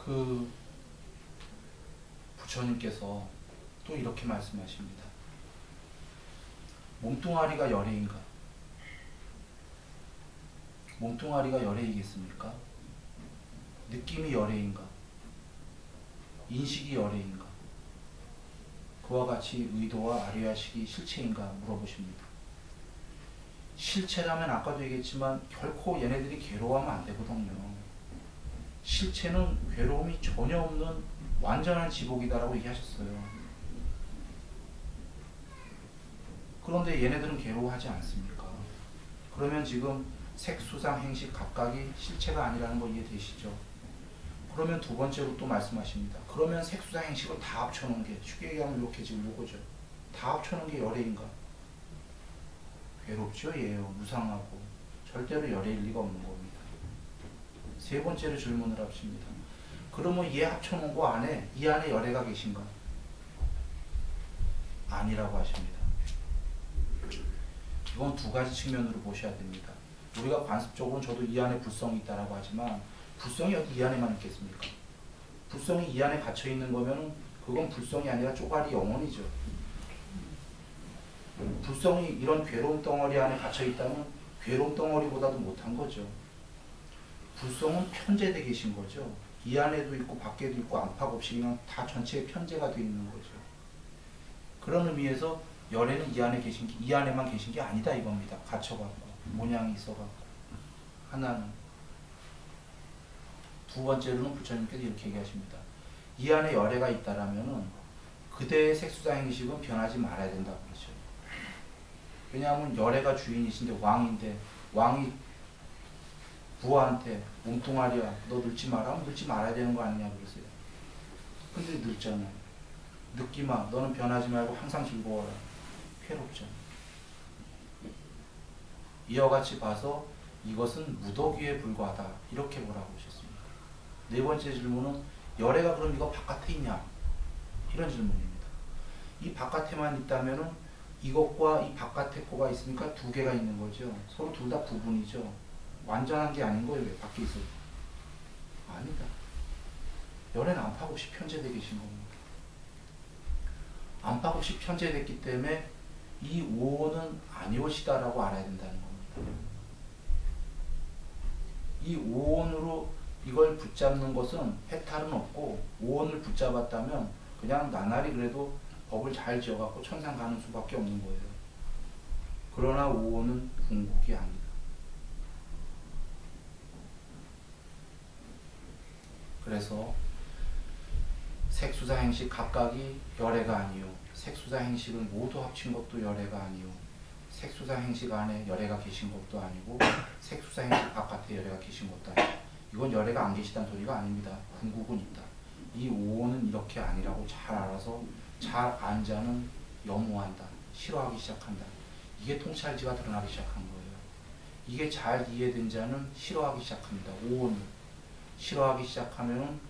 그 부처님께서 또 이렇게 말씀하십니다. 몸뚱아리가 열애인가? 몸뚱아리가 열애이겠습니까? 느낌이 열애인가? 인식이 열애인가? 그와 같이 의도와 아리아식이 실체인가 물어보십니다. 실체라면 아까도 얘기했지만 결코 얘네들이 괴로워하면 안 되거든요. 실체는 괴로움이 전혀 없는 완전한 지복이다라고 얘기하셨어요. 그런데 얘네들은 괴로워하지 않습니까? 그러면 지금 색수상 행식 각각이 실체가 아니라는 거 이해되시죠? 그러면 두 번째로 또 말씀하십니다. 그러면 색수상 행식을 다 합쳐놓은 게, 쉽게 얘기하면 이렇게 지금 요거죠. 다 합쳐놓은 게 열애인가? 괴롭죠, 얘요. 무상하고. 절대로 열애일 리가 없는 겁니다. 세 번째로 질문을 합십니다. 그러면 얘 합쳐놓은 거 안에, 이 안에 열애가 계신가? 아니라고 하십니다. 이건 두 가지 측면으로 보셔야 됩니다. 우리가 관습적으로는 저도 이 안에 불성이 있다라고 하지만 불성이 어디 이 안에만 있겠습니까? 불성이 이 안에 갇혀 있는 거면 그건 불성이 아니라 쪼가리 영혼이죠. 불성이 이런 괴로움 덩어리 안에 갇혀 있다면 괴로움 덩어리보다도 못한 거죠. 불성은 편재되어 계신 거죠. 이 안에도 있고 밖에도 있고 안팎 없이 그냥 다 전체에 편재가 되어 있는 거죠. 그런 의미에서 열애는 이 안에 계신 게, 이 안에만 계신 게 아니다 이겁니다. 갇혀갖고 모양이 있어갖고. 하나는. 두 번째로는 부처님께서 이렇게 얘기하십니다. 이 안에 열애가 있다라면은 그대의 색수상 행식은 변하지 말아야 된다고 그러죠. 왜냐하면 열애가 주인이신데, 왕인데, 왕이 부하한테 몸뚱아리야 너 늙지 마라 하면 늙지 말아야 되는 거 아니냐 그러세요. 근데 늙잖아요. 늙지 마, 너는 변하지 말고 항상 즐거워라. 괴롭죠. 이와 같이 봐서 이것은 무더기에 불과하다 이렇게 보라고 하셨습니다. 네 번째 질문은 열애가 그럼 이거 바깥에 있냐? 이런 질문입니다. 이 바깥에만 있다면은 이것과 이 바깥에 거가 있으니까 두 개가 있는 거죠. 서로 둘 다 부분이죠. 완전한 게 아닌 거예요. 왜 밖에 있어요? 아니다. 열애는 안팎 없이 편재되어 계신 겁니다. 안팎 없이 편재됐기 때문에 이 오온은 아니오시다라고 알아야 된다는 겁니다. 이 오온으로 이걸 붙잡는 것은 해탈은 없고, 오온을 붙잡았다면 그냥 나날이 그래도 법을 잘 지어갖고 천상 가는 수밖에 없는 거예요. 그러나 오온은 궁극이 아니다. 그래서 색수사 행식 각각이 열애가 아니요, 색수사 행식을 모두 합친 것도 열애가 아니요, 색수사 행식 안에 열애가 계신 것도 아니고 색수사 행식 바깥에 열애가 계신 것도 아니고, 이건 열애가 안 계시다는 소리가 아닙니다. 궁극은 있다. 이 오온은 이렇게 아니라고 잘 알아서 잘 안 자는 염호한다. 싫어하기 시작한다. 이게 통찰지가 드러나기 시작한 거예요. 이게 잘 이해된 자는 싫어하기 시작합니다. 오온을. 싫어하기 시작하면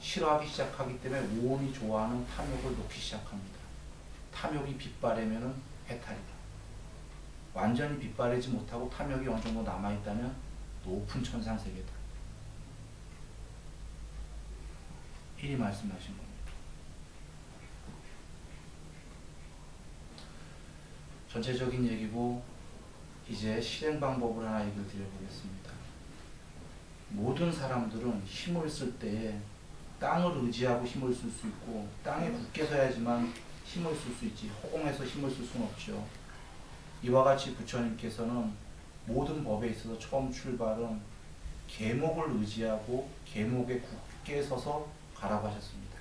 싫어하기 시작하기 때문에 오온이 좋아하는 탐욕을 놓기 시작합니다. 탐욕이 빗바래면 해탈이다. 완전히 빗바래지 못하고 탐욕이 어느 정도 남아있다면 높은 천상세계다. 이리 말씀하신 겁니다. 전체적인 얘기고 이제 실행 방법을 하나 얘기를 드려보겠습니다. 모든 사람들은 힘을 쓸 때에 땅을 의지하고 힘을 쓸 수 있고, 땅에 굳게 서야지만 힘을 쓸 수 있지 허공에서 힘을 쓸 수는 없죠. 이와 같이 부처님께서는 모든 법에 있어서 처음 출발은 계목을 의지하고 계목에 굳게 서서 가라고 하셨습니다.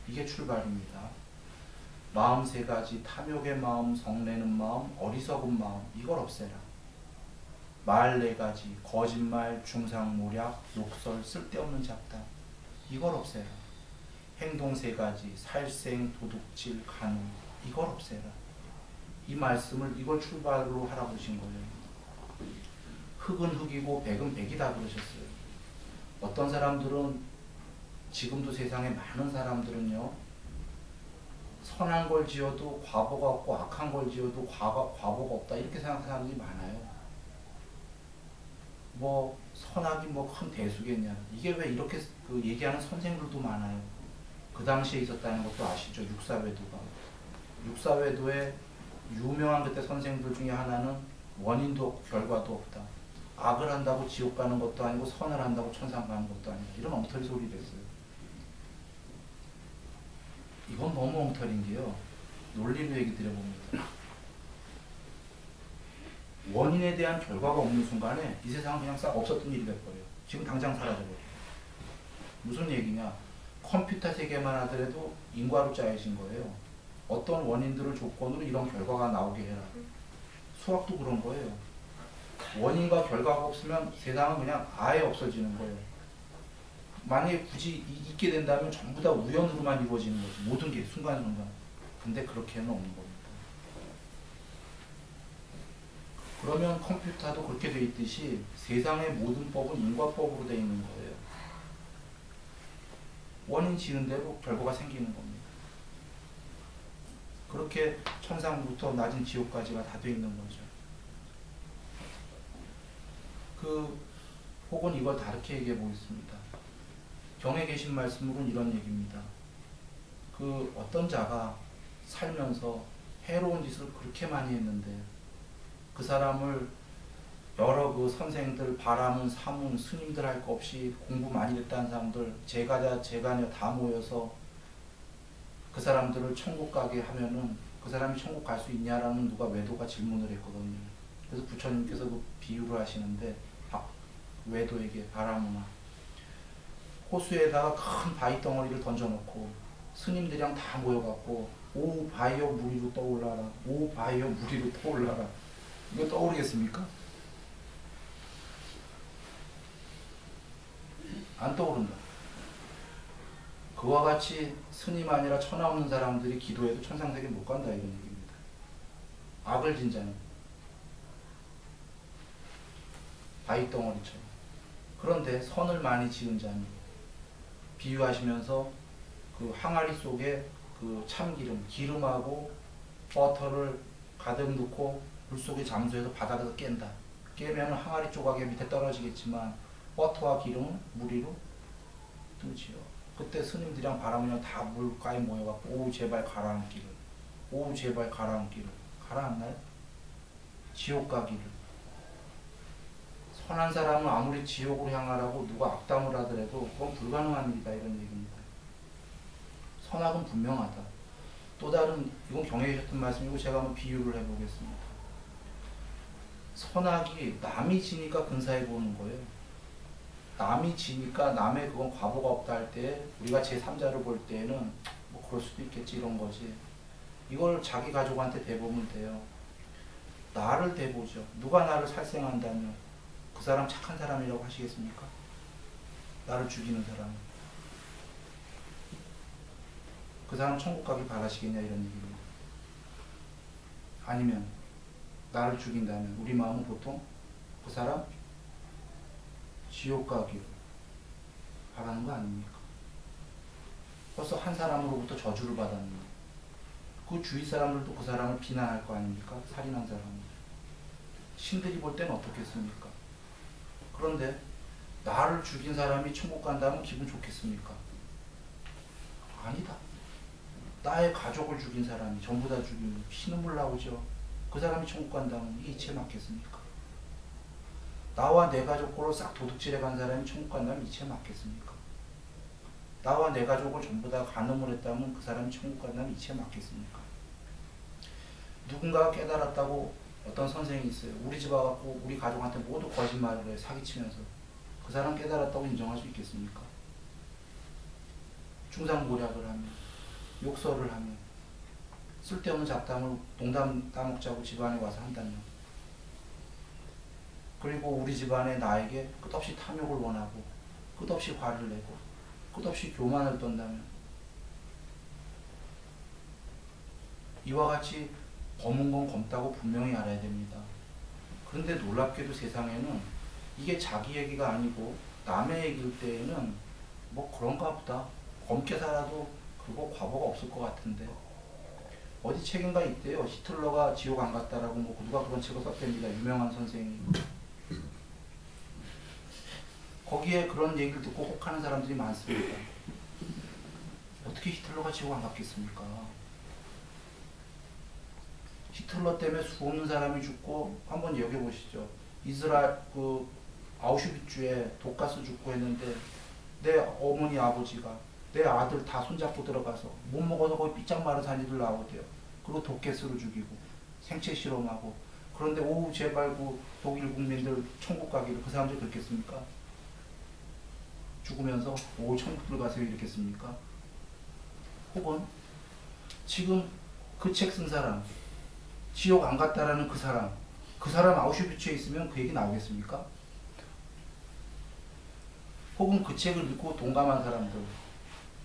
이게 출발입니다. 마음 세 가지, 탐욕의 마음, 성내는 마음, 어리석은 마음, 이걸 없애라. 말 네 가지, 거짓말, 중상모략, 욕설, 쓸데없는 잡담, 이걸 없애라. 행동 세 가지, 살생, 도둑질, 간음, 이걸 없애라. 이 말씀을 이걸 출발로 하라고 그러신 거예요. 흙은 흙이고 백은 백이다 그러셨어요. 어떤 사람들은, 지금도 세상에 많은 사람들은요, 선한 걸 지어도 과보가 없고 악한 걸 지어도 과보가 없다 이렇게 생각하는 사람들이 많아요. 뭐 선악이 뭐 큰 대수겠냐. 이게 왜 이렇게 그 얘기하는 선생들도 많아요. 그 당시에 있었다는 것도 아시죠? 육사외도가. 육사외도의 유명한 그때 선생들 중에 하나는 원인도 없고 결과도 없다. 악을 한다고 지옥 가는 것도 아니고 선을 한다고 천상 가는 것도 아니다. 이런 엉터리 소리를 했어요. 이건 너무 엉터리인 게요. 논리로 얘기 드려봅니다. 원인에 대한 결과가 없는 순간에 이 세상은 그냥 싹 없었던 일이 돼버려요. 지금 당장 사라져버려요. 무슨 얘기냐? 컴퓨터 세계만 하더라도 인과로 짜여진 거예요. 어떤 원인들을 조건으로 이런 결과가 나오게 해라. 수학도 그런 거예요. 원인과 결과가 없으면 세상은 그냥 아예 없어지는 거예요. 만약에 굳이 있게 된다면 전부 다 우연으로만 이루어지는 거지. 모든 게 순간순간. 근데 그렇게는 없는 겁니다. 그러면 컴퓨터도 그렇게 돼 있듯이 세상의 모든 법은 인과법으로 돼 있는 거예요. 원인 지은 대로 결과가 생기는 겁니다. 그렇게 천상부터 낮은 지옥까지가 다 돼 있는 거죠. 혹은 이걸 다르게 얘기해 보겠습니다. 경에 계신 말씀으로는 이런 얘기입니다. 어떤 자가 살면서 해로운 짓을 그렇게 많이 했는데 그 사람을 여러 그 선생들, 바라문, 사문, 스님들 할 거 없이 공부 많이 됐다는 사람들, 제가자, 제가녀 다 모여서 그 사람들을 천국 가게 하면은 그 사람이 천국 갈 수 있냐라는 누가 외도가 질문을 했거든요. 그래서 부처님께서 그 비유를 하시는데 외도에게 바라문아 호수에다가 큰 바위 덩어리를 던져놓고 스님들이랑 다 모여갖고 오 바위여 물 위로 떠올라라, 오 바위여 물 위로 떠올라라. 이거 떠오르겠습니까? 안 떠오른다. 그와 같이 스님 아니라 천하 없는 사람들이 기도해도 천상세계 못 간다 이런 얘기입니다. 악을 진 자는 바위덩어리처럼. 그런데 선을 많이 지은 자는 비유하시면서 그 항아리 속에 그 참기름, 기름하고 버터를 가득 넣고 물속에 잠수해서 바닥에서 깬다. 깨면 항아리 조각이 밑에 떨어지겠지만 버터와 기름은 물 위로 뜨지요. 그때 스님들이랑 바라문이랑 다 물가에 모여갖고 오우 제발 가라앉기를, 오우 제발 가라앉기를. 가라앉나요? 지옥 가기를. 선한 사람은 아무리 지옥으로 향하라고 누가 악담을 하더라도 그건 불가능한 일이다 이런 얘기입니다. 선악은 분명하다. 또 다른, 이건 경에 계셨던 말씀이고 제가 한번 비유를 해보겠습니다. 선악이 남이 지니까 근사해 보이는 거예요. 남이 지니까 남의 그건 과보가 없다 할 때 우리가 제3자를 볼 때에는 뭐 그럴 수도 있겠지 이런 거지. 이걸 자기 가족한테 대보면 돼요. 나를 대보죠. 누가 나를 살생한다면 그 사람 착한 사람이라고 하시겠습니까? 나를 죽이는 사람. 그 사람 천국 가길 바라시겠냐 이런 얘기입니다. 아니면 나를 죽인다면 우리 마음은 보통 그 사람 지옥 가기를 바라는 거 아닙니까? 벌써 한 사람으로부터 저주를 받았는데 그 주위 사람들도 그 사람을 비난할 거 아닙니까? 살인한 사람을. 신들이 볼 때는 어떻겠습니까? 그런데 나를 죽인 사람이 천국 간다면 기분 좋겠습니까? 아니다. 나의 가족을 죽인 사람이 전부 다 죽이면 피눈물 나오죠. 그 사람이 천국 간다면 이게 이치에 맞겠습니까? 나와 내 가족으로 싹 도둑질해 간 사람이 천국 간다면 이치에 맞겠습니까? 나와 내 가족을 전부 다 간음을 했다면 그 사람이 천국 간다면 이치에 맞겠습니까? 누군가가 깨달았다고 어떤 선생이 있어요. 우리 집 와갖고 우리 가족한테 모두 거짓말을 해 사기치면서 그 사람 깨달았다고 인정할 수 있겠습니까? 중상모략을 하며 욕설을 하며 쓸데없는 잡담을 농담 따먹자고 집안에 와서 한다면, 그리고 우리 집안에 나에게 끝없이 탐욕을 원하고 끝없이 화를 내고 끝없이 교만을 떤다면 이와 같이 검은 건 검다고 분명히 알아야 됩니다. 그런데 놀랍게도 세상에는 이게 자기 얘기가 아니고 남의 얘기일 때에는 뭐 그런가 보다, 검게 살아도 그거 과보가 없을 것 같은데, 어디 책인가 있대요. 히틀러가 지옥 안 갔다라고 뭐 누가 그런 책을 썼답니다. 유명한 선생이. 거기에 그런 얘기를 듣고 혹하는 사람들이 많습니다. 어떻게 히틀러가 지옥 안 갔겠습니까? 히틀러 때문에 수없는 사람이 죽고, 한번 여겨 보시죠. 이스라엘 그 아우슈비츠에 독가스 죽고 했는데 내 어머니 아버지가 내 아들 다 손잡고 들어가서 못 먹어서 거기 삐짝 마른 산이들 나오대요. 그리고 독가스로 죽이고 생체 실험하고. 그런데 오우 제발 그 독일 국민들 천국 가기를 그 사람들이 그렇겠습니까? 죽으면서 오 천국 들어가세요 이랬겠습니까? 혹은 지금 그 책 쓴 사람, 지옥 안 갔다라는 그 사람 아우슈비츠에 있으면 그 얘기 나오겠습니까? 혹은 그 책을 읽고 동감한 사람들,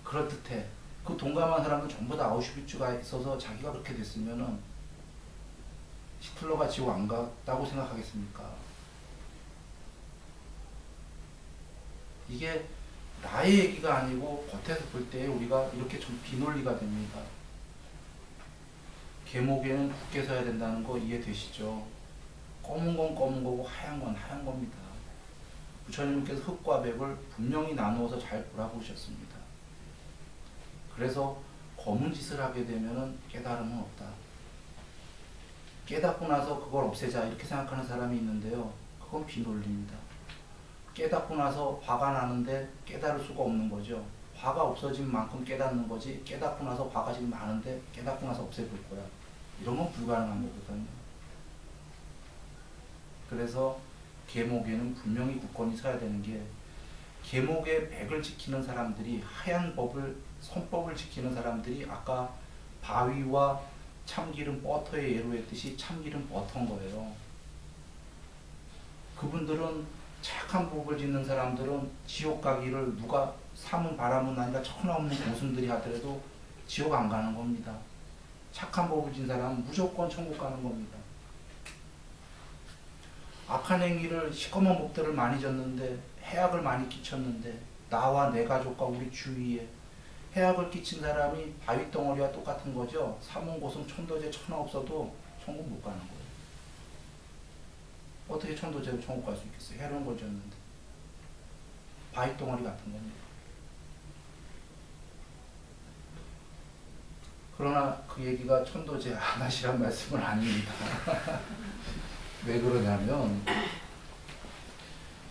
그럴듯해. 그 동감한 사람들 전부 다 아우슈비츠가 있어서 자기가 그렇게 됐으면은 히틀러가 지옥 안 갔다고 생각하겠습니까? 이게 나의 얘기가 아니고 겉에서 볼 때 우리가 이렇게 좀 비논리가 됩니다. 계목에는 굳게 서야 된다는 거 이해되시죠? 검은 건 검은 거고 하얀 건 하얀 겁니다. 부처님께서 흙과 백을 분명히 나누어서 잘 보라보셨습니다. 그래서 검은 짓을 하게 되면 깨달음은 없다. 깨닫고 나서 그걸 없애자 이렇게 생각하는 사람이 있는데요. 그건 비논리입니다. 깨닫고 나서 화가 나는데 깨달을 수가 없는 거죠. 화가 없어진 만큼 깨닫는 거지, 깨닫고 나서 화가 지금 많은데 깨닫고 나서 없애볼 거야. 이런 건 불가능한 거거든요. 그래서 계목에는 분명히 굳건히 서야 되는 게, 계목의 백을 지키는 사람들이, 하얀 법을, 선법을 지키는 사람들이 아까 바위와 참기름 버터의 예로 했듯이 참기름 버터인 거예요. 그분들은 착한 법을 짓는 사람들은 지옥 가기를 누가 사문 바람은 아니라 천하없는 고승들이 하더라도 지옥 안 가는 겁니다. 착한 법을 진 사람은 무조건 천국 가는 겁니다. 악한 행위를 시커먼 법들을 많이 졌는데, 해악을 많이 끼쳤는데, 나와 내 가족과 우리 주위에 해악을 끼친 사람이 바위덩어리와 똑같은 거죠. 사문고승 천도제 천하 없어도 천국 못 가는 거예요. 어떻게 천도제로 천국 갈 수 있겠어요? 해로운 걸 졌는데. 바위덩어리 같은 겁니다. 그러나 그 얘기가 천도제 안 하시란 말씀은 아닙니다. 왜 그러냐면,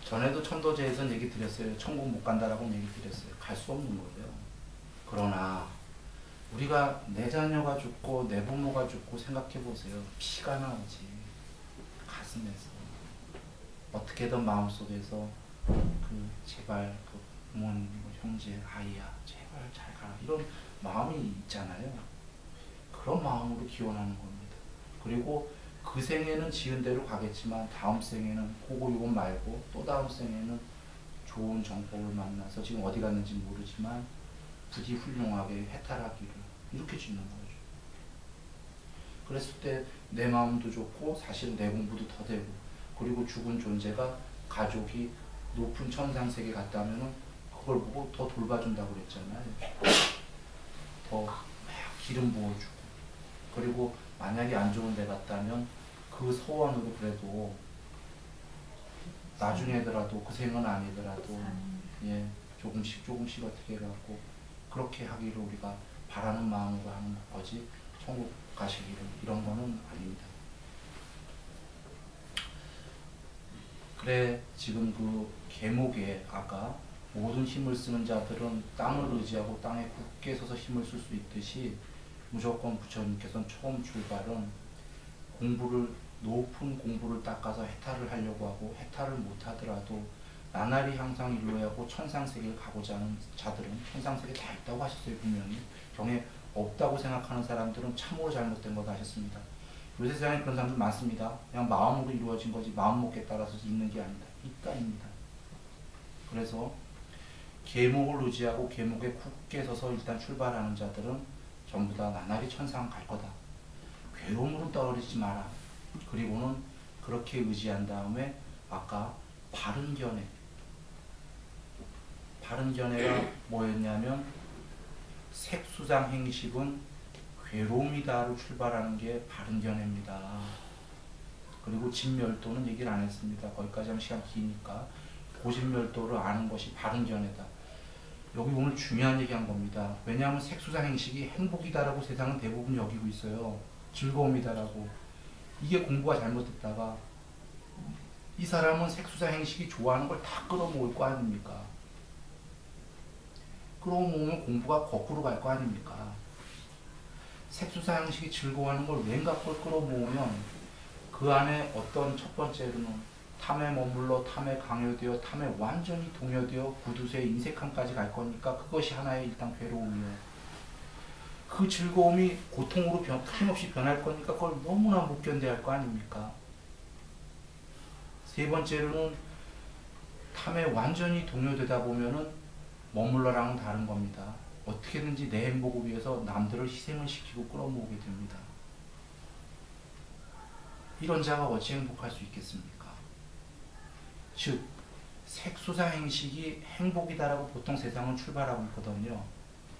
전에도 천도제에서는 얘기 드렸어요. 천국 못 간다라고 얘기 드렸어요. 갈 수 없는 거예요. 그러나 우리가 내 자녀가 죽고 내 부모가 죽고 생각해 보세요. 피가 나오지. 가슴에서. 어떻게든 마음속에서 제발 그 부모님, 형제, 아이야 제발 잘 가라 이런 마음이 있잖아요. 그런 마음으로 기원하는 겁니다. 그리고 그 생에는 지은 대로 가겠지만 다음 생에는 그거 이거 말고 또 다음 생에는 좋은 정법을 만나서 지금 어디 갔는지 모르지만 부디 훌륭하게 해탈하기를 이렇게 짓는 거죠. 그랬을 때 내 마음도 좋고 사실 내 공부도 더 되고, 그리고 죽은 존재가 가족이 높은 천상세계 갔다면은 그걸 보고 더 돌봐준다고 그랬잖아요. 더 기름 부어주고, 그리고 만약에 안 좋은 데 갔다면 그 소원으로 그래도 나중에더라도 그 생은 아니더라도 예 조금씩 어떻게 해갖고 그렇게 하기를 우리가 바라는 마음으로 하는 거지, 천국 가시기를 이런 거는 아닙니다. 그래 지금 그 계목에 아까 모든 힘을 쓰는 자들은 땅을 의지하고 땅에 굳게 서서 힘을 쓸 수 있듯이, 무조건 부처님께서는 처음 출발은 높은 공부를 닦아서 해탈을 하려고 하고, 해탈을 못하더라도 나날이 항상 일로하고 천상세계를 가고자 하는 자들은 천상세계 다 있다고 하셨어요. 분명히 경에 없다고 생각하는 사람들은 참으로 잘못된 거다 하셨습니다. 요새 세상에 그런 사람들 많습니다. 그냥 마음으로 이루어진 거지 마음먹기에 따라서 있는 게 아니다. 있다입니다. 그래서 계목을 의지하고 계목에 굳게 서서 일단 출발하는 자들은 전부 다 나날이 천상 갈 거다. 괴로움으로 떨어지지 마라. 그리고는 그렇게 의지한 다음에 아까 바른 견해가 뭐였냐면, 색수상 행식은 괴로움이다로 출발하는 게 바른 견해입니다. 그리고 진멸도는 얘기를 안 했습니다. 거기까지 하면 시간 기니까. 고진멸도를 아는 것이 바른 견해다. 여기 오늘 중요한 얘기한 겁니다. 왜냐하면 색수상 행식이 행복이다라고 세상은 대부분 여기고 있어요. 즐거움이다라고. 이게 공부가 잘못됐다가 이 사람은 색수상 행식이 좋아하는 걸 다 끌어모을 거 아닙니까? 끌어모으면 공부가 거꾸로 갈 거 아닙니까? 색수상 행식이 즐거워하는 걸 왠가 걸 끌어모으면 그 안에 어떤 첫 번째로는 탐에 머물러 탐에 강요되어 탐에 완전히 동요되어 구두쇠의 인색함까지 갈 거니까 그것이 하나의 일단 괴로움이에요. 그 즐거움이 고통으로 틀림없이 변할 거니까 그걸 너무나 못 견뎌야 할 거 아닙니까? 세 번째로는 탐에 완전히 동요되다 보면은 머물러랑은 다른 겁니다. 어떻게든지 내 행복을 위해서 남들을 희생을 시키고 끌어모으게 됩니다. 이런 자가 어찌 행복할 수 있겠습니까? 즉 색수상 행식이 행복이다라고 보통 세상은 출발하고 있거든요.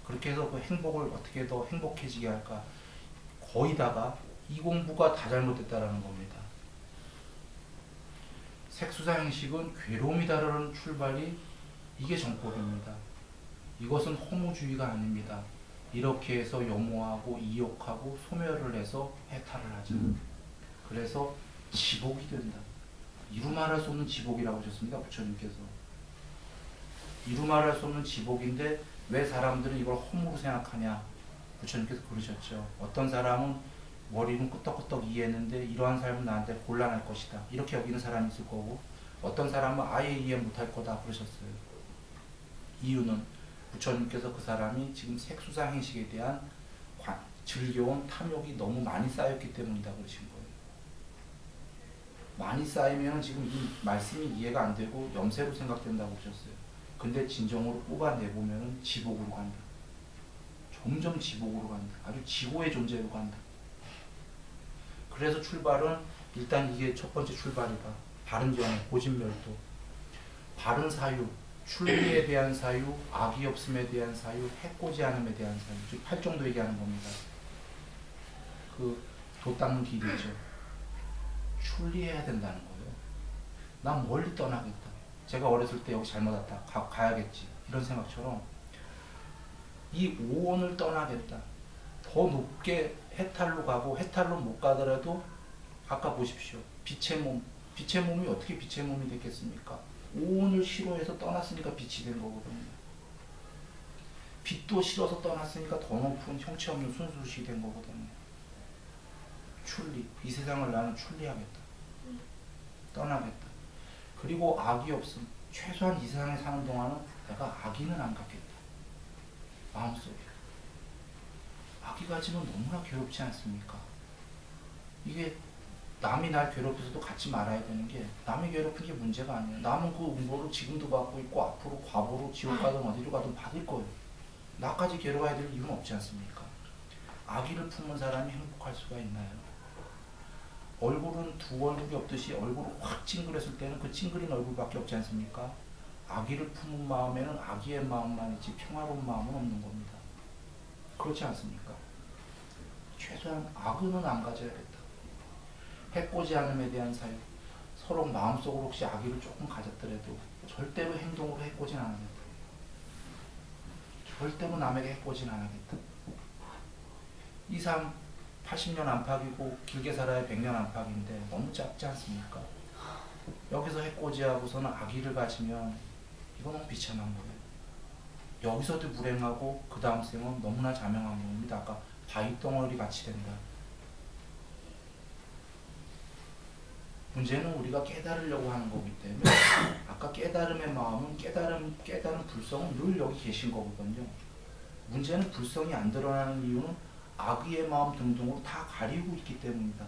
그렇게 해서 그 행복을 어떻게 더 행복해지게 할까? 거의다가 이 공부가 다 잘못됐다라는 겁니다. 색수상 행식은 괴로움이다라는 출발이 이게 정법입니다. 이것은 허무주의가 아닙니다. 이렇게 해서 염호하고 이욕하고 소멸을 해서 해탈을 하죠. 그래서 지복이 된다. 이루 말할 수 없는 지복이라고 하셨습니다. 부처님께서. 이루 말할 수 없는 지복인데 왜 사람들은 이걸 허무로 생각하냐. 부처님께서 그러셨죠. 어떤 사람은 머리는 끄떡끄떡 이해했는데 이러한 삶은 나한테 곤란할 것이다. 이렇게 여기는 사람이 있을 거고 어떤 사람은 아예 이해 못할 거다 그러셨어요. 이유는 부처님께서 그 사람이 지금 색수상 행식에 대한 즐겨온 탐욕이 너무 많이 쌓였기 때문이다 그러신 거예요. 많이 쌓이면 지금 이 말씀이 이해가 안 되고 염세로 생각된다고 하셨어요. 근데 진정으로 뽑아내보면 지복으로 간다. 점점 지복으로 간다. 아주 지고의 존재로 간다. 그래서 출발은 일단 이게 첫 번째 출발이다. 바른 견해, 고진멸도. 바른 사유, 출리에 대한 사유, 악이 없음에 대한 사유, 해코지 않음에 대한 사유. 즉 8정도 얘기하는 겁니다. 그 도 닦는 길이죠. 출리해야 된다는 거예요. 난 멀리 떠나겠다. 제가 어렸을 때 여기 잘못 왔다. 가야겠지. 이런 생각처럼 이 오온을 떠나겠다. 더 높게 해탈로 가고 해탈로 못 가더라도 아까 보십시오. 빛의 몸. 빛의 몸이 어떻게 빛의 몸이 됐겠습니까? 오온을 싫어해서 떠났으니까 빛이 된 거거든요. 빛도 싫어서 떠났으니까 더 높은 형체 없는 순수식이 된 거거든요. 출리. 이 세상을 나는 출리하겠다. 떠나겠다. 그리고 악이 없음. 최소한 이 세상에 사는 동안은 내가 악의는 안 갖겠다. 마음속에. 악이 가지면 너무나 괴롭지 않습니까? 이게 남이 날 괴롭혀서도 갖지 말아야 되는 게 남이 괴롭힌 게 문제가 아니에요. 남은 그 음보를 지금도 받고 있고 앞으로 과보로 지옥 가든 어디로 가든 받을 거예요. 나까지 괴로워야 될 이유는 없지 않습니까? 악의를 품은 사람이 행복할 수가 있나요? 얼굴은 두 얼굴이 없듯이 얼굴을 확 찡그렸을 때는 그 찡그린 얼굴밖에 없지 않습니까? 악의를 품은 마음에는 악의의 마음만 있지 평화로운 마음은 없는 겁니다. 그렇지 않습니까? 최소한 악의는 안 가져야겠다. 해코지 않음에 대한 사유. 서로 마음속으로 혹시 악의를 조금 가졌더라도 절대로 행동으로 해코지는 안 하겠다. 절대로 남에게 해코지는 안 하겠다. 이 삶 80년 안팎이고 길게 살아야 100년 안팎인데 너무 짧지 않습니까? 여기서 해코지하고서는 악의를 가지면 이건 너무 비참한 거예요. 여기서도 불행하고 그 다음 생은 너무나 자명한 겁니다. 아까 바위덩어리 같이 된다. 문제는 우리가 깨달으려고 하는 거기 때문에 아까 깨달음의 마음은 깨달음 불성은 늘 여기 계신 거거든요. 문제는 불성이 안 드러나는 이유는 악의의 마음 등등으로 다 가리고 있기 때문이다.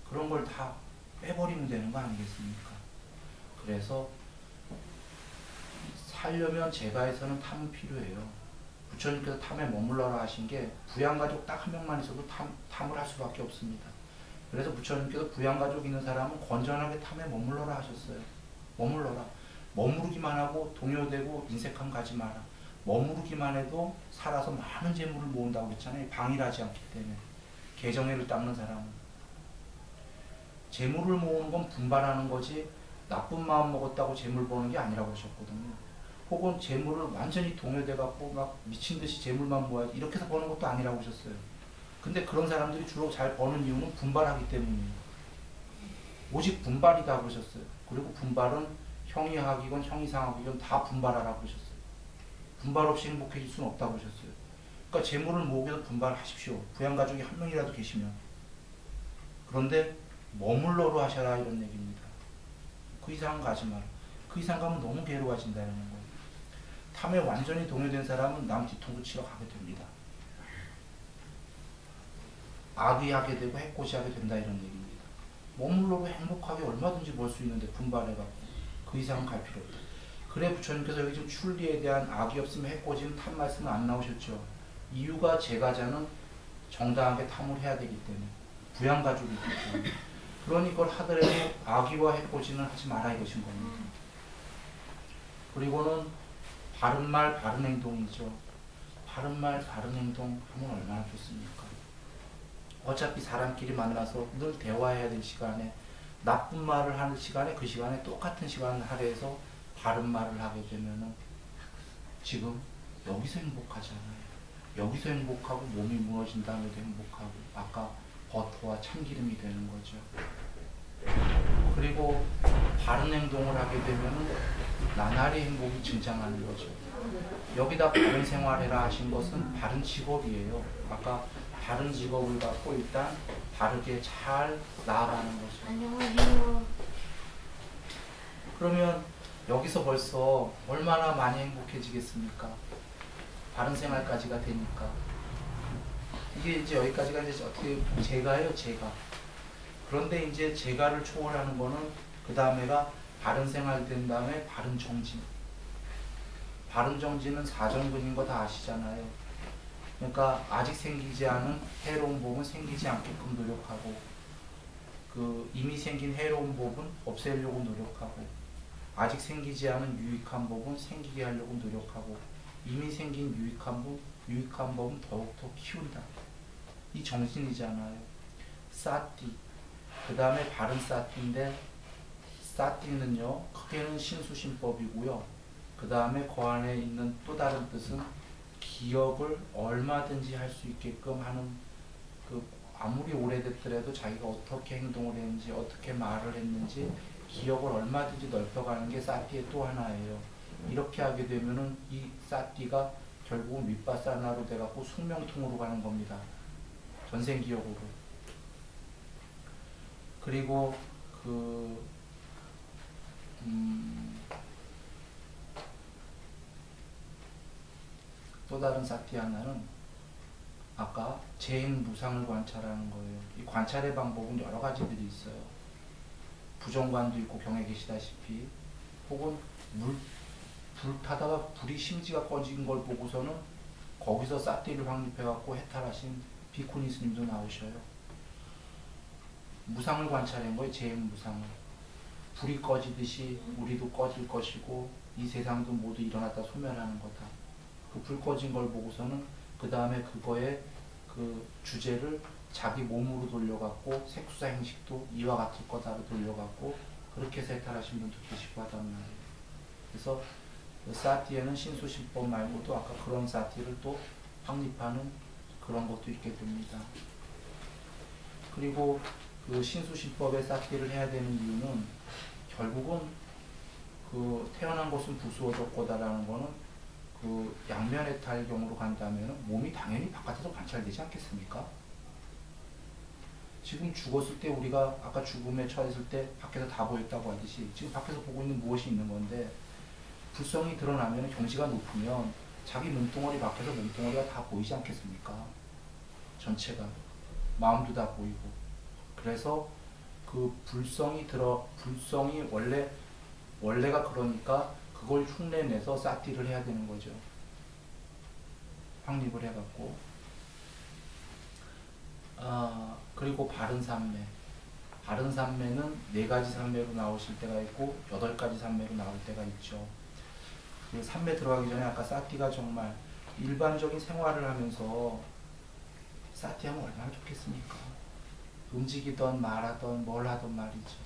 그런 걸 다 빼버리면 되는 거 아니겠습니까? 그래서 살려면 제가에서는 탐은 필요해요. 부처님께서 탐에 머물러라 하신 게 부양가족 딱 한 명만 있어도 탐을 할 수밖에 없습니다. 그래서 부처님께서 부양가족 있는 사람은 건전하게 탐에 머물러라 하셨어요. 머물러라. 머무르기만 하고 동요되고 인색함 가지 마라. 머무르기만 해도 살아서 많은 재물을 모은다고 했잖아요. 방일하지 않기 때문에. 개정회를 닦는 사람은. 재물을 모으는 건 분발하는 거지 나쁜 마음 먹었다고 재물 버는 게 아니라고 하셨거든요. 혹은 재물을 완전히 동요돼 갖고 막 미친 듯이 재물만 모아야 이렇게 해서 버는 것도 아니라고 하셨어요. 근데 그런 사람들이 주로 잘 버는 이유는 분발하기 때문이에요. 오직 분발이다 그러셨어요. 그리고 분발은 형이 하기건 형이 상하기건 다 분발하라고 그러셨어요. 분발 없이 행복해질 수는 없다고 그러셨어요. 그러니까 재물을 모으기 위해서 분발하십시오. 부양가족이 한 명이라도 계시면. 그런데 머물러로 하셔라 이런 얘기입니다. 그 이상은 가지 마라. 그 이상 가면 너무 괴로워진다는 거예요. 탐에 완전히 동요된 사람은 남 뒤통수 치러 가게 됩니다. 악이 하게 되고 해코지 하게 된다 이런 얘기입니다. 머물러로 행복하게 얼마든지 벌 수 있는데 분발해갖고 그 이상은 갈 필요 없다. 그래 부처님께서 여기 지금 출리에 대한 악이 없으면 해코지는 탐 말씀은 안 나오셨죠. 이유가 제가자는 정당하게 탐을 해야 되기 때문에 부양가족이기 때문에 그러니 그걸 하더라도 악의와 해코지는 하지 마라 이것인 겁니다. 그리고는 바른 말 바른 행동이죠. 바른 말 바른 행동 하면 얼마나 좋습니까? 어차피 사람끼리 만나서 늘 대화해야 될 시간에 나쁜 말을 하는 시간에 그 시간에 똑같은 시간을 할애해서 바른 말을 하게 되면은 지금 여기서 행복하잖아요. 여기서 행복하고 몸이 무너진 다음에도 행복하고 아까 버터와 참기름이 되는 거죠. 그리고 바른 행동을 하게 되면은 나날이 행복이 증장하는 거죠. 여기다 바른 생활해라 하신 것은 바른 직업이에요. 아까 바른 직업을 갖고 일단 바르게 잘 나아가는 거죠. 안녕하세요. 그러면 여기서 벌써 얼마나 많이 행복해지겠습니까? 바른 생활까지가 되니까. 이게 이제 여기까지가 이제 어떻게 제가예요, 제가. 그런데 이제 제가를 초월하는 거는 그 다음에가 바른 생활 된 다음에 바른 정진. 바른 정진은 사정근인 거 다 아시잖아요. 그러니까 아직 생기지 않은 해로운 법은 생기지 않게끔 노력하고 그 이미 생긴 해로운 법은 없애려고 노력하고 아직 생기지 않은 유익한 법은 생기게 하려고 노력하고 이미 생긴 유익한 법은 더욱더 키운다. 이 정신이잖아요. 사띠. 그 다음에 바른 사띠인데 사띠는요 크게는 신수신법이고요. 그 다음에 그 안에 있는 또 다른 뜻은 기억을 얼마든지 할 수 있게끔 하는 그 아무리 오래됐더라도 자기가 어떻게 행동을 했는지 어떻게 말을 했는지 기억을 얼마든지 넓혀가는 게 사띠의 또 하나예요. 이렇게 하게 되면은 이 사띠가 결국은 윗바사나로 돼갖고 숙명통으로 가는 겁니다. 전생기억으로. 그리고 또 다른 사띠 하나는 아까 재행무상을 관찰하는 거예요. 이 관찰의 방법은 여러 가지들이 있어요. 부정관도 있고 경에 계시다시피 혹은 불 타다가 불이 심지가 꺼진 걸 보고서는 거기서 사띠를 확립해갖고 해탈하신 비쿠니 스님도 나오셔요. 무상을 관찰한 거예요. 재행무상을. 불이 꺼지듯이 우리도 꺼질 것이고 이 세상도 모두 일어났다 소멸하는 거다. 그 불 꺼진 걸 보고서는 그 다음에 그거의 그 주제를 자기 몸으로 돌려갖고 색수사 행식도 이와 같을 거다로 돌려갖고 그렇게 해서 해탈하신 분도 계시고 하단 말이에요. 그래서 그 사티에는 신수신법 말고도 아까 그런 사티를 또 확립하는 그런 것도 있게 됩니다. 그리고 그 신수신법의 사티를 해야 되는 이유는 결국은 그 태어난 것은 부수어졌고다라는 거는 그 양면해탈경으로 간다면 몸이 당연히 바깥에서 관찰되지 않겠습니까? 지금 죽었을 때 우리가 아까 죽음에 처했을 때 밖에서 다 보였다고 하듯이 지금 밖에서 보고 있는 무엇이 있는 건데 불성이 드러나면 경지가 높으면 자기 몸뚱어리 밖에서 몸뚱어리가 다 보이지 않겠습니까? 전체가 마음도 다 보이고 그래서 그 불성이 원래가 그러니까 그걸 흉내내서 사티를 해야 되는 거죠. 확립을 해갖고 그리고 바른 삼매. 바른 삼매는 4가지 삼매로 나오실 때가 있고 8가지 삼매로 나올 때가 있죠. 그 삼매 들어가기 전에 아까 사티가 정말 일반적인 생활을 하면서 사티 하면 얼마나 좋겠습니까? 움직이던 말하던 뭘 하던 말이죠.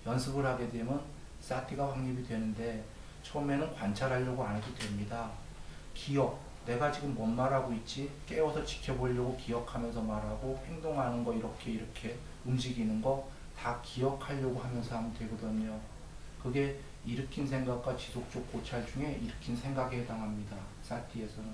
연습을 하게 되면 사티가 확립이 되는데 처음에는 관찰하려고 안 해도 됩니다. 기억, 내가 지금 뭔 말하고 있지? 깨워서 지켜보려고 기억하면서 말하고 행동하는 거 이렇게 움직이는 거 다 기억하려고 하면서 하면 되거든요. 그게 일으킨 생각과 지속적 고찰 중에 일으킨 생각에 해당합니다. 사티에서는.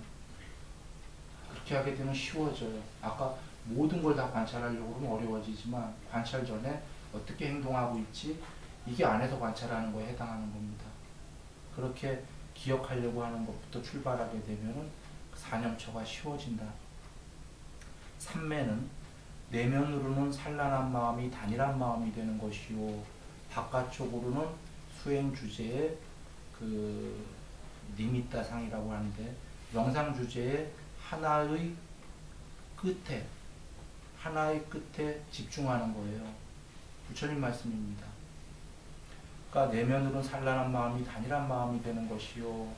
그렇게 하게 되면 쉬워져요. 아까 모든 걸 다 관찰하려고 하면 어려워지지만 관찰 전에 어떻게 행동하고 있지? 이게 안에서 관찰하는 거에 해당하는 겁니다. 그렇게 기억하려고 하는 것부터 출발하게 되면 사념처가 쉬워진다. 삼매는 내면으로는 산란한 마음이 단일한 마음이 되는 것이요, 바깥쪽으로는 수행 주제의 그 니미따상이라고 하는데 영상 주제의 하나의 끝에 집중하는 거예요. 부처님 말씀입니다. 그러니까 내면으로는 산란한 마음이 단일한 마음이 되는 것이요,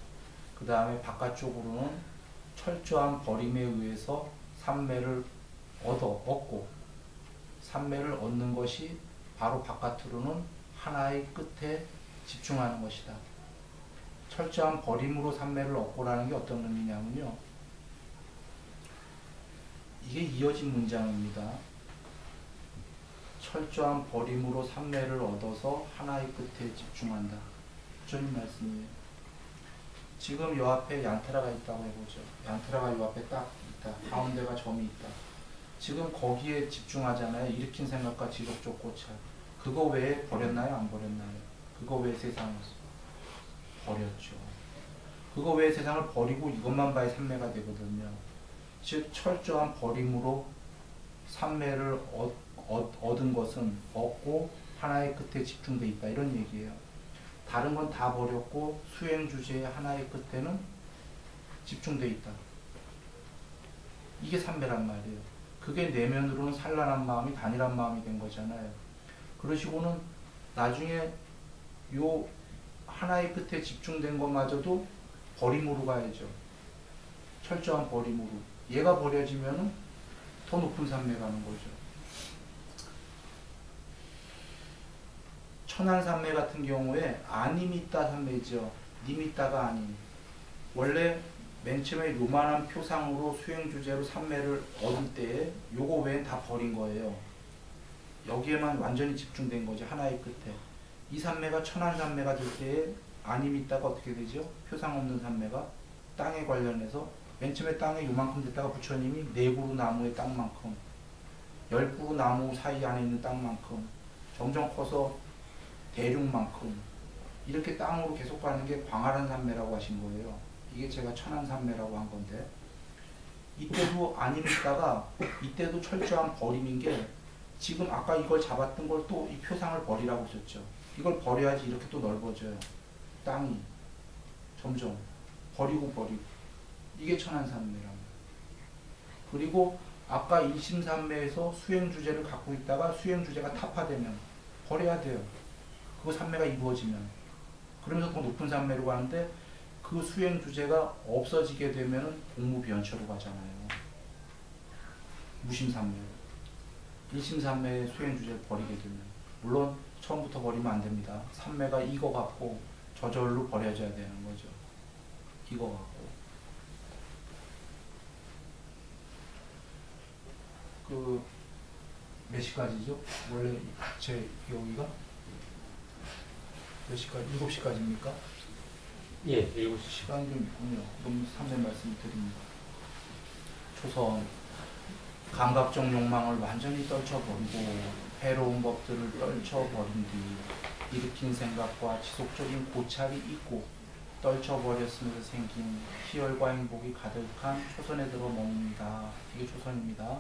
그 다음에 바깥쪽으로는 철저한 버림에 의해서 삼매를 얻고 삼매를 얻는 것이 바로 바깥으로는 하나의 끝에 집중하는 것이다. 철저한 버림으로 삼매를 얻고라는 게 어떤 의미냐면요, 이게 이어진 문장입니다. 철저한 버림으로 삼매를 얻어서 하나의 끝에 집중한다. 부처님 말씀이에요. 지금 요 앞에 얀타라가 있다고 해보죠. 얀타라가 요 앞에 딱 있다. 가운데가 점이 있다. 지금 거기에 집중하잖아요. 일으킨 생각과 지속적 고찰. 그거 외에 버렸나요? 안 버렸나요? 그거 외에 세상을 버렸죠. 그거 외에 세상을 버리고 이것만 봐야 삼매가 되거든요. 즉 철저한 버림으로 삼매를 얻은 것은 얻고 하나의 끝에 집중돼 있다, 이런 얘기예요. 다른 건 다 버렸고 수행 주제의 하나의 끝에는 집중돼 있다. 이게 삼매란 말이에요. 그게 내면으로는 산란한 마음이 단일한 마음이 된 거잖아요. 그러시고는 나중에 요 하나의 끝에 집중된 것마저도 버림으로 가야죠. 철저한 버림으로. 얘가 버려지면은 더 높은 삼매 가는 거죠. 천안삼매 같은 경우에 아니미따 삼매죠. 니미따가 아닌. 원래 맨 처음에 요만한 표상으로 수행 주제로 삼매를 얻을 때에 요거 외엔 다 버린 거예요. 여기에만 완전히 집중된 거죠. 하나의 끝에. 이 삼매가 천안삼매가 될 때에 아니미따가 어떻게 되죠? 표상 없는 삼매가 땅에 관련해서 맨 처음에 땅에 요만큼 됐다가 부처님이 네 그루 나무의 땅만큼, 10그루 나무 사이 안에 있는 땅만큼, 점점 커서 대륙만큼 이렇게 땅으로 계속 가는 게 광활한 삼매라고 하신 거예요. 이게 제가 천안삼매라고 한 건데, 이때도 아니미따가 이때도 철저한 버림인 게, 지금 아까 이걸 잡았던 걸 또 이 표상을 버리라고 썼죠. 이걸 버려야지 이렇게 또 넓어져요. 땅이 점점 버리고 이게 천안삼매랍니다. 그리고 아까 일심삼매에서 수행주제를 갖고 있다가 수행주제가 타파되면 버려야 돼요. 그거 삼매가 이루어지면. 그러면서 더 높은 삼매로 가는데, 그 수행주제가 없어지게 되면 공무비연처로 가잖아요. 무심삼매. 일심삼매의 수행주제를 버리게 되면. 물론 처음부터 버리면 안 됩니다. 삼매가 익어갖고 저절로 버려져야 되는 거죠. 익어갖고. 몇 시까지죠? 원래 제 여기가? 몇 시까지? 7시까지입니까? 예, 7시. 시간이 좀 있군요. 그럼 3대 말씀 드립니다. 초선, 감각적 욕망을 완전히 떨쳐버리고 해로운 법들을 떨쳐버린 뒤 일으킨 생각과 지속적인 고찰이 있고 떨쳐버렸으면서 생긴 희열과 행복이 가득한 초선에 들어 머뭅니다. 이게 초선입니다.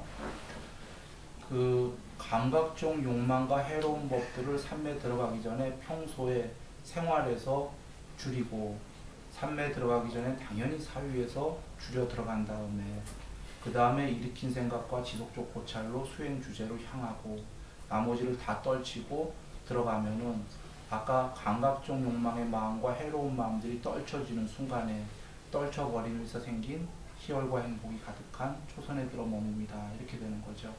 그 감각적 욕망과 해로운 법들을 삼매 들어가기 전에 평소에 생활에서 줄이고, 삼매 들어가기 전에 당연히 사유에서 줄여 들어간 다음에 그 다음에 일으킨 생각과 지속적 고찰로 수행 주제로 향하고 나머지를 다 떨치고 들어가면은 아까 감각적 욕망의 마음과 해로운 마음들이 떨쳐지는 순간에 떨쳐버리면서 생긴 희열과 행복이 가득한 초선에 들어 머뭅니다. 이렇게 되는 거죠.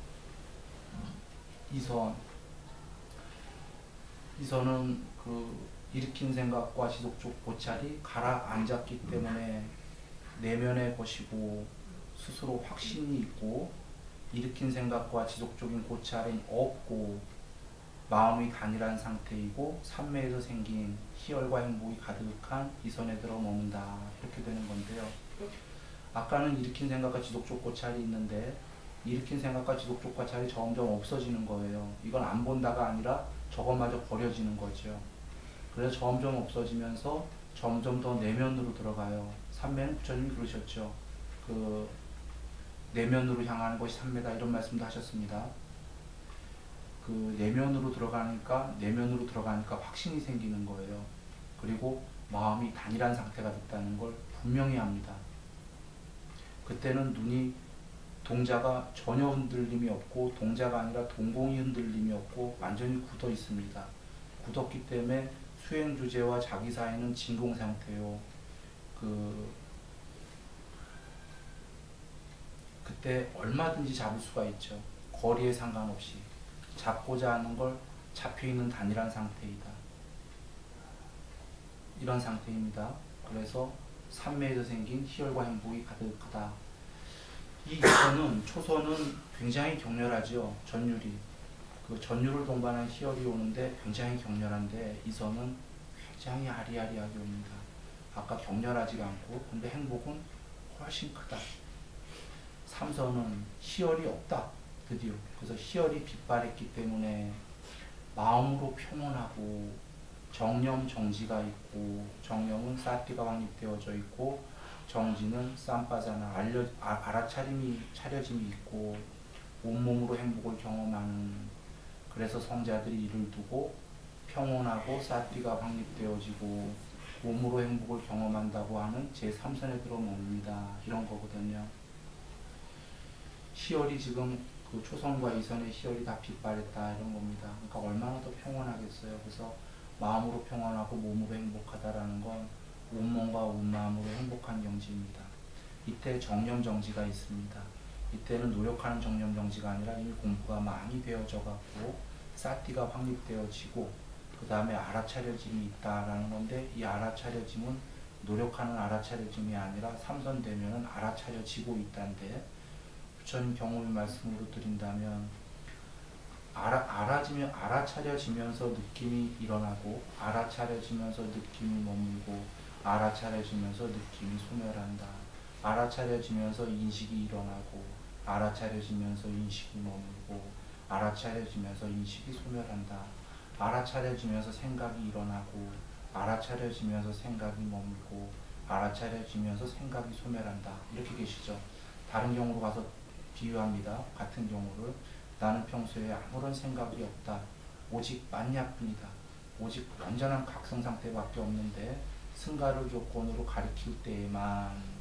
이선은 그 일으킨 생각과 지속적 고찰이 가라앉았기 때문에 내면의 것이고 스스로 확신이 있고 일으킨 생각과 지속적인 고찰은 없고 마음이 단일한 상태이고 삼매에서 생긴 희열과 행복이 가득한 이선에 들어 머문다. 이렇게 되는 건데요. 아까는 일으킨 생각과 지속적 고찰이 있는데 일으킨 생각과 지속적 고찰이 점점 없어지는 거예요. 이건 안 본다가 아니라 저것마저 버려지는 거죠. 그래서 점점 없어지면서 점점 더 내면으로 들어가요. 삼매는 부처님이 그러셨죠. 그 내면으로 향하는 것이 삼매다 이런 말씀도 하셨습니다. 그 내면으로 들어가니까 확신이 생기는 거예요. 그리고 마음이 단일한 상태가 됐다는 걸 분명히 합니다. 그때는 눈이 동자가 전혀 흔들림이 없고 동자가 아니라 동공이 흔들림이 없고 완전히 굳어 있습니다. 굳었기 때문에 수행 주제와 자기 사이는 진공 상태요. 그때 얼마든지 잡을 수가 있죠. 거리에 상관없이 잡고자 하는 걸 잡혀있는 단일한 상태이다. 이런 상태입니다. 그래서 삼매에서 생긴 희열과 행복이 가득하다. 이 이선은 초선은 굉장히 격렬하죠. 전율이. 그 전율을 동반한 희열이 오는데 굉장히 격렬한데 이선은 굉장히 아리아리하게 옵니다. 아까 격렬하지가 않고 근데 행복은 훨씬 크다. 삼선은 희열이 없다. 드디어. 그래서 희열이 빗발했기 때문에 마음으로 평온하고 정념 정지가 있고 정념은 사띠가 확립되어져 있고 정지는 쌈바자나 차려짐이 있고 온몸으로 행복을 경험하는 그래서 성자들이 이를 두고 평온하고 사띠가 확립되어지고 몸으로 행복을 경험한다고 하는 제3선에 들어옵니다. 이런 거거든요. 희열이 지금 그 초선과 이선의 희열이 다 빗발했다 이런 겁니다. 그러니까 얼마나 더 평온하겠어요. 그래서 마음으로 평온하고 몸으로 행복하다라는 건 온몸과 온마음으로 행복한 경지입니다. 이때 정념정지가 있습니다. 이때는 노력하는 정념정지가 아니라 이미 공부가 많이 되어져 갖고 사띠가 확립되어지고 그 다음에 알아차려짐이 있다라는 건데 이 알아차려짐은 노력하는 알아차려짐이 아니라 삼선되면은 알아차려지고 있다는데 부처님 경험의 말씀으로 드린다면 알아차려지면서 느낌이 일어나고 알아차려지면서 느낌이 머물고 알아차려지면서 느낌이 소멸한다. 알아차려지면서 인식이 일어나고 알아차려지면서 인식이 머물고 알아차려지면서 인식이 소멸한다. 알아차려지면서 생각이 일어나고 알아차려지면서 생각이 머물고 알아차려지면서 생각이 소멸한다. 이렇게 계시죠. 다른 경우로 가서 비유합니다. 같은 경우를 나는 평소에 아무런 생각이 없다. 오직 만약뿐이다. 오직 완전한 각성 상태밖에 없는데 승가를 조건으로 가리킬 때에만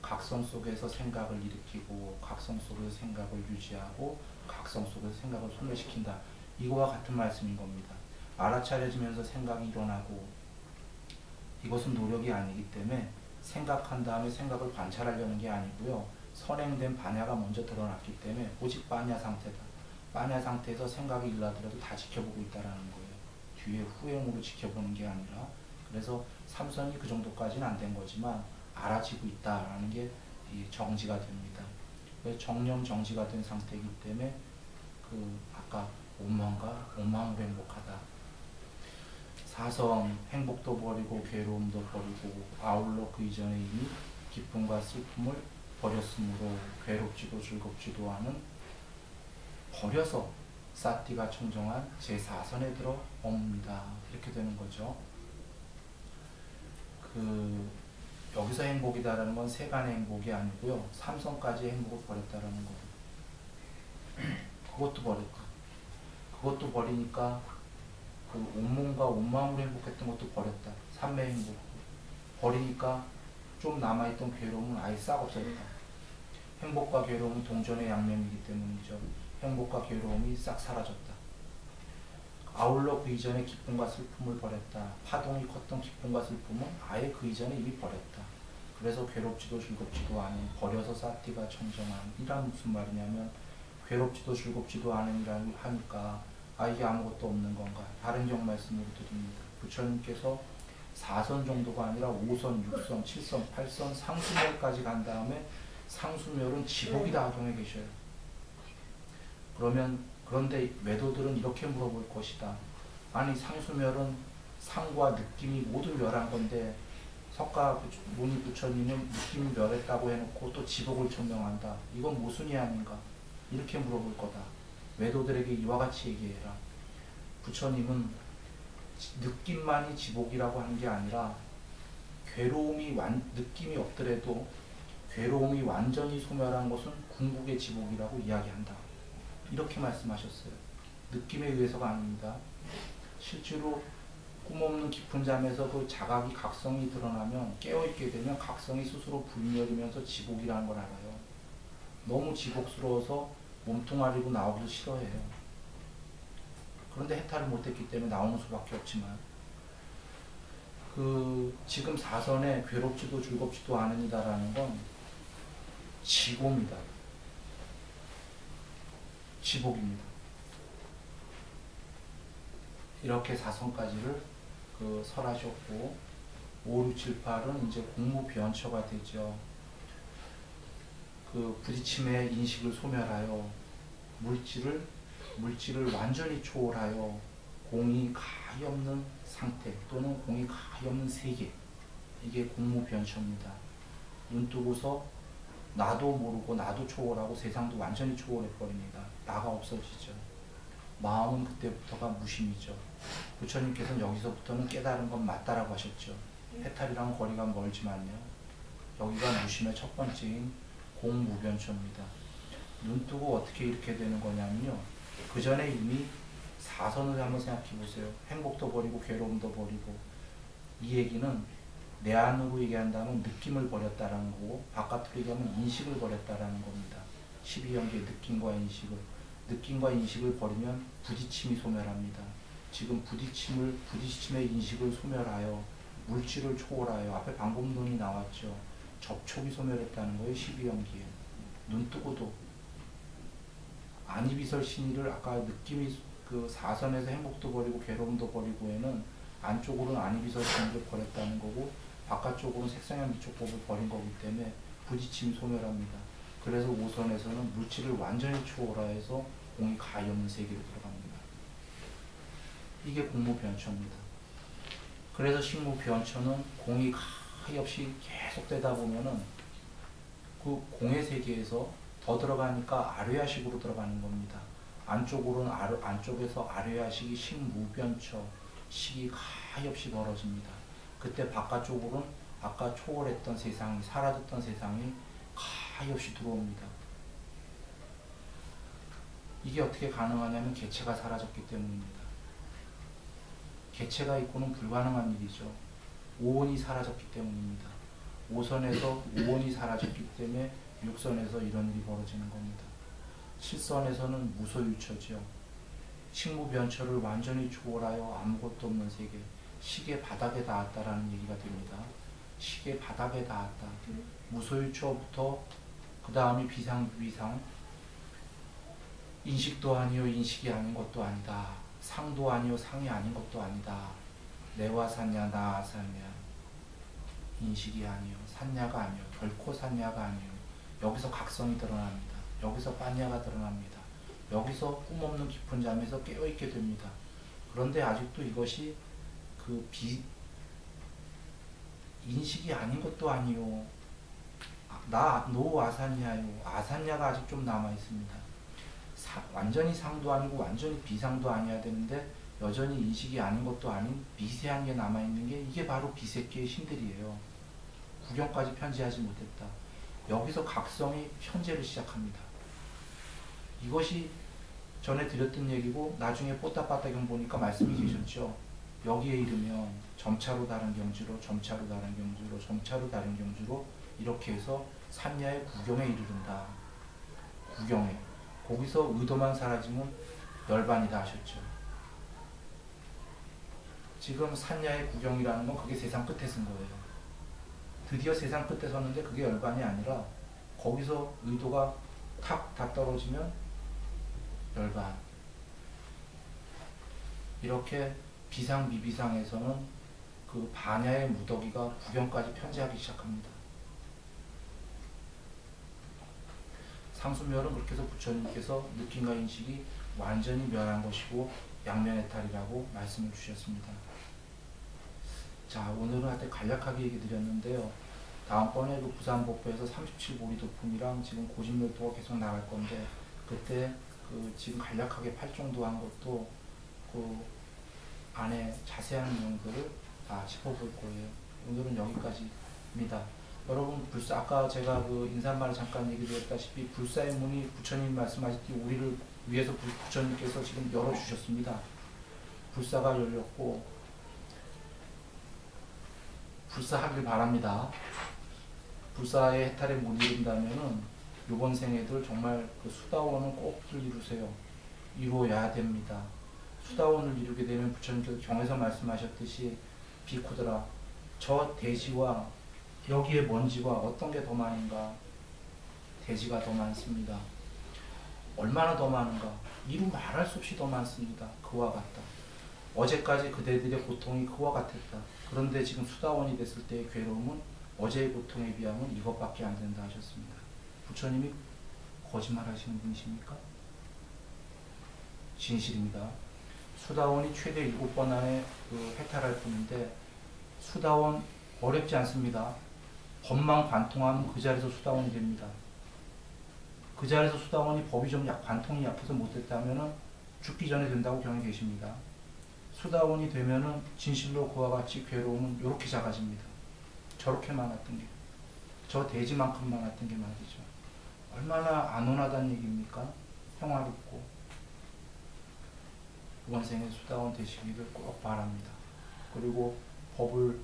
각성 속에서 생각을 일으키고 각성 속에서 생각을 유지하고 각성 속에서 생각을 소멸시킨다. 이거와 같은 말씀인 겁니다. 알아차려지면서 생각이 일어나고 이것은 노력이 아니기 때문에 생각한 다음에 생각을 관찰하려는 게 아니고요. 선행된 반야가 먼저 드러났기 때문에 오직 반야 상태다. 반야 상태에서 생각이 일어나더라도 다 지켜보고 있다는 거예요. 뒤에 후행으로 지켜보는 게 아니라 그래서 삼선이 그 정도까지는 안 된 거지만 알아지고 있다라는 게 정지가 됩니다. 정념 정지가 된 상태이기 때문에 아까 온마음으로 행복하다. 사성 행복도 버리고 괴로움도 버리고 아울러 그 이전에 이미 기쁨과 슬픔을 버렸으므로 괴롭지도 즐겁지도 않은 버려서 사띠가 청정한 제4선에 들어 옵니다. 이렇게 되는 거죠. 여기서 행복이다라는 건 세간의 행복이 아니고요. 삼선까지의 행복을 버렸다라는 거예요. 그것도 버렸다. 그것도 버리니까 그 온몸과 온마음으로 행복했던 것도 버렸다. 삼매 행복. 버리니까 좀 남아있던 괴로움은 아예 싹 없어졌다. 행복과 괴로움은 동전의 양면이기 때문이죠. 행복과 괴로움이 싹 사라졌다. 아울러 그 이전에 기쁨과 슬픔을 버렸다. 파동이 컸던 기쁨과 슬픔은 아예 그 이전에 이미 버렸다. 그래서 괴롭지도 즐겁지도 않은 버려서 사띠가 청정한 이란 무슨 말이냐면 괴롭지도 즐겁지도 않은 이라고 하니까 이게 아무것도 없는 건가. 다른 경 말씀으로 드립니다. 부처님께서 4선 정도가 아니라 5선, 6선, 7선, 8선, 상수멸까지 간 다음에 상수멸은 지복이 다경에 계셔요. 그런데 외도들은 이렇게 물어볼 것이다. 아니 상수멸은 상과 느낌이 모두 멸한 건데 석가모니 부처님은 느낌이 멸했다고 해놓고 또 지복을 증명한다. 이건 모순이 아닌가? 이렇게 물어볼 거다. 외도들에게 이와 같이 얘기해라. 부처님은 느낌만이 지복이라고 하는 게 아니라 느낌이 없더라도 괴로움이 완전히 소멸한 것은 궁극의 지복이라고 이야기한다. 이렇게 말씀하셨어요. 느낌에 의해서가 아닙니다. 실제로 꿈없는 깊은 잠에서 그 자각이 각성이 드러나면 깨어있게 되면 각성이 스스로 불멸이면서 지복이라는 걸 알아요. 너무 지복스러워서 몸뚱아리로 나오기도 싫어해요. 그런데 해탈을 못했기 때문에 나오는 수밖에 없지만 지금 사선에 괴롭지도 즐겁지도 않으니다라는 건 지고입니다. 지복입니다. 이렇게 4선까지를 설하셨고 5, 6, 7, 8은 이제 공무변처가 되죠. 부딪힘의 인식을 소멸하여 물질을 완전히 초월하여 공이 가히 없는 상태 또는 공이 가히 없는 세계, 이게 공무변처입니다. 눈 뜨고서 나도 모르고 나도 초월하고 세상도 완전히 초월해버립니다. 나가 없어지죠. 마음은 그때부터가 무심이죠. 부처님께서는 여기서부터는 깨달은 건 맞다라고 하셨죠. 해탈이랑 거리가 멀지만요. 여기가 무심의 첫 번째인 공무변처입니다. 눈 뜨고 어떻게 이렇게 되는 거냐면요. 그 전에 이미 4선을 한번 생각해 보세요. 행복도 버리고 괴로움도 버리고. 이 얘기는 내 안으로 얘기한다면 느낌을 버렸다라는 거고 바깥으로 얘기하면 인식을 버렸다라는 겁니다. 12연계의 느낌과 인식을 버리면 부딪힘이 소멸합니다. 지금 부딪힘의 인식을 소멸하여 물질을 초월하여 앞에 방법론이 나왔죠. 접촉이 소멸했다는 거예요. 12연기에. 눈 뜨고도 아니비설 신의를 아까 느낌이 4선에서 행복도 버리고 괴로움도 버리고에는 안쪽으로는 아니비설 신의를 버렸다는 거고 바깥쪽으로는 색상의 미촉법을 버린 거기 때문에 부딪힘이 소멸합니다. 그래서 5선에서는 물질을 완전히 초월하여서 공이 가히 없는 세계로 들어갑니다. 이게 공무변처입니다. 그래서 식무변처는 공이 가히 없이 계속 되다 보면은 그 공의 세계에서 더 들어가니까 아뢰야식으로 들어가는 겁니다. 안쪽에서 아뢰야식이 식무변처, 식이 가히 없이 벌어집니다. 그때 바깥쪽으로는 아까 초월했던 세상이, 사라졌던 세상이 가히 없이 들어옵니다. 이게 어떻게 가능하냐면 개체가 사라졌기 때문입니다. 개체가 있고는 불가능한 일이죠. 오온이 사라졌기 때문입니다. 5선에서 오온이 사라졌기 때문에 6선에서 이런 일이 벌어지는 겁니다. 7선에서는 무소유처죠. 식무변처를 완전히 초월하여 아무것도 없는 세계, 식의 바닥에 닿았다라는 얘기가 됩니다. 식의 바닥에 닿았다. 무소유처부터 그 다음이 비상비상, 인식도 아니요 인식이 아닌 것도 아니다. 상도 아니요 상이 아닌 것도 아니다. 내와 산냐 나 산냐, 인식이 아니요 산냐가 아니요 결코 산냐가 아니요. 여기서 각성이 드러납니다. 여기서 빠냐가 드러납니다. 여기서 꿈없는 깊은 잠에서 깨어있게 됩니다. 그런데 아직도 이것이 인식이 아닌 것도 아니요. 노 아산야요. 아산야가 아직 좀 남아있습니다. 완전히 상도 아니고 완전히 비상도 아니어야 되는데 여전히 인식이 아닌 것도 아닌 미세한 게 남아있는 게 이게 바로 비세계의 신들이에요. 구경까지 편지하지 못했다. 여기서 각성이 현재를 시작합니다. 이것이 전에 드렸던 얘기고 나중에 뽀따빠따경 보니까 말씀이 계셨죠. 여기에 이르면 점차로 다른 경지로 점차로 다른 경지로 점차로 다른 경지로 이렇게 해서 산야의 구경에 이르른다. 구경에. 거기서 의도만 사라지면 열반이다 하셨죠. 지금 산야의 구경이라는 건 그게 세상 끝에 쓴 거예요. 드디어 세상 끝에 섰는데 그게 열반이 아니라 거기서 의도가 탁 다 떨어지면 열반. 이렇게 비상 미비상에서는 그 반야의 무더기가 부경까지 편재하기 시작합니다. 상수멸은 그렇게 해서 부처님께서 느낌과 인식이 완전히 멸한 것이고 양면해탈이라고 말씀을 주셨습니다. 자, 오늘은 하여튼 간략하게 얘기 드렸는데요. 다음번에 그 부산법부에서 37보리 도품이랑 지금 고진멸도가 계속 나갈 건데, 그때 그 지금 간략하게 팔정도 한 것도 그 안에 자세한 내용들을 다 짚어볼 거예요. 오늘은 여기까지입니다. 여러분, 불사, 아까 제가 그 인사말을 잠깐 얘기 드렸다시피 불사의 문이 부처님 말씀하셨듯이 우리를 위해서 부처님께서 지금 열어주셨습니다. 불사가 열렸고 불사하길 바랍니다. 불사의 해탈에 못 이룬다면은 이번 생애들 정말 그 수다원은 꼭들 이루세요. 이루어야 됩니다. 수다원을 이루게 되면 부처님께서 경에서 말씀하셨듯이 비쿠드라, 저 대지와 여기에 먼지와 어떤 게 더 많은가? 대지가 더 많습니다. 얼마나 더 많은가? 이루 말할 수 없이 더 많습니다. 그와 같다. 어제까지 그대들의 고통이 그와 같았다. 그런데 지금 수다원이 됐을 때의 괴로움은 어제의 고통에 비하면 이것밖에 안 된다 하셨습니다. 부처님이 거짓말 하시는 분이십니까? 진실입니다. 수다원이 최대 7번 안에 그 해탈할 뿐인데 수다원 어렵지 않습니다. 법만 관통하면 그 자리에서 수다원이 됩니다. 그 자리에서 수다원이 법이 좀 관통이 약해서 못했다면 죽기 전에 된다고 경에 계십니다. 수다원이 되면은 진실로 그와 같이 괴로움은 이렇게 작아집니다. 저렇게 많았던 게, 저 대지만큼 많았던 게 말이죠. 얼마나 안온하다는 얘기입니까? 평화롭고. 이번 생에 수다원 되시기를 꼭 바랍니다. 그리고 법을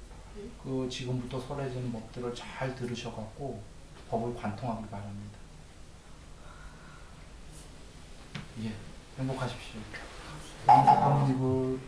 그 지금부터 설해지는 법들을 잘 들으셔갖고 법을 관통하기 바랍니다. 예, 행복하십시오. 행복한 입을